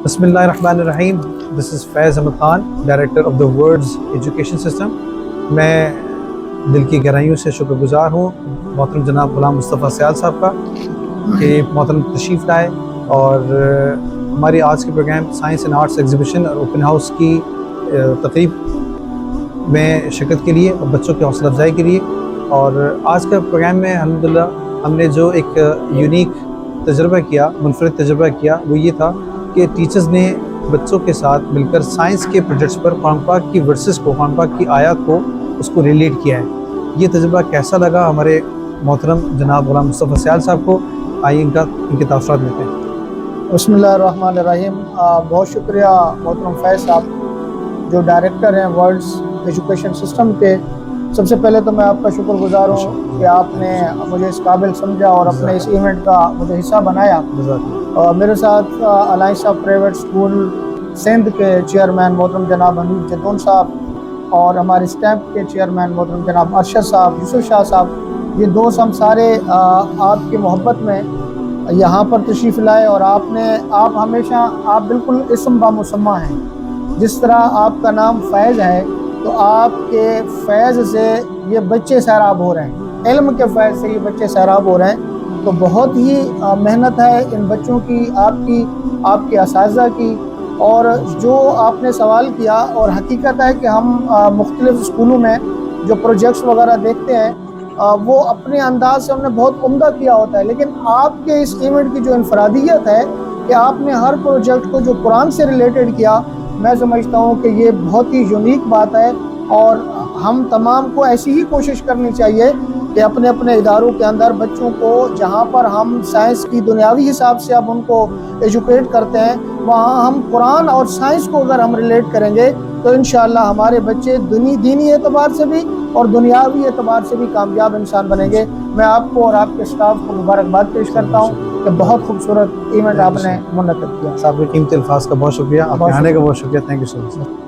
بسم اللہ الرحمن الرحیم. This is Faiz Ahmed Khan, director of the world's education system. میں دل کی گہرائیوں سے شکر گزار ہوں محترم جناب غلام مصطفیٰ سیال صاحب کا کہ محترم تشریف لائے اور ہماری آج کے programme science and arts exhibition اور اوپن ہاؤس کی تقریب میں شرکت کے لیے اور بچوں کی حوصلہ افزائی کے لیے. اور آج کا پروگرام میں الحمدللہ ہم نے جو ایک یونیک تجربہ کیا, منفرد تجربہ کیا, وہ یہ تھا کہ ٹیچرز نے بچوں کے ساتھ مل کر سائنس کے پروجیکٹس پر قرآن پاک کی ورسز کو, قرآن پاک کی آیات کو, اس کو ریلیٹ کیا ہے. یہ تجربہ کیسا لگا ہمارے محترم جناب غلام مصطفیٰ سیال صاحب کو؟ آئیے ان کے تاثرات لیتے ہیں. بسم اللہ الرحمن الرحیم. بہت شکریہ محترم فیض صاحب جو ڈائریکٹر ہیں ورلڈز ایجوکیشن سسٹم کے. سب سے پہلے تو میں آپ کا شکر گزار ہوں کہ آپ نے مجھے اس قابل سمجھا اور اپنے اس ایونٹ کا مجھے حصہ بنایا. میرے ساتھ alliance of private school Sindh کے چیئرمین محترم جناب حنیف جدون صاحب اور ہمارے اسٹیمپ کے چیئرمین محترم جناب ارشد صاحب, یوسف شاہ صاحب, یہ دوست ہم سارے آپ کی محبت میں یہاں پر تشریف لائے. اور آپ ہمیشہ آپ بالکل اسم بامسمہ ہیں. جس طرح آپ کا نام فیض ہے تو آپ کے فیض سے یہ بچے سیراب ہو رہے ہیں, علم کے فیض سے یہ بچے سیراب ہو رہے ہیں. تو بہت ہی محنت ہے ان بچوں کی, آپ کے اساتذہ کی. اور جو آپ نے سوال کیا, اور حقیقت ہے کہ ہم مختلف اسکولوں میں جو پروجیکٹس وغیرہ دیکھتے ہیں وہ اپنے انداز سے ہم نے بہت عمدہ کیا ہوتا ہے, لیکن آپ کے اس ایونٹ کی جو انفرادیت ہے کہ آپ نے ہر پروجیکٹ کو جو قرآن سے ریلیٹڈ کیا, میں سمجھتا ہوں کہ یہ بہت ہی یونیک بات ہے. اور ہم تمام کو ایسی ہی کوشش کرنی چاہیے کہ اپنے اپنے اداروں کے اندر بچوں کو جہاں پر ہم سائنس کی دنیاوی حساب سے اب ان کو ایجوکیٹ کرتے ہیں, وہاں ہم قرآن اور سائنس کو اگر ہم ریلیٹ کریں گے تو انشاءاللہ ہمارے بچے دینی اعتبار سے بھی اور دنیاوی اعتبار سے بھی کامیاب انسان بنیں گے. میں آپ کو اور آپ کے اسٹاف کو مبارکباد پیش کرتا ہوں کہ بہت خوبصورت ایونٹ آپ نے منعقد کیا. صاحب کے قیمتی الفاظ کا بہت شکریہ, آپ کے آنے کا بہت شکریہ. Thank you so much.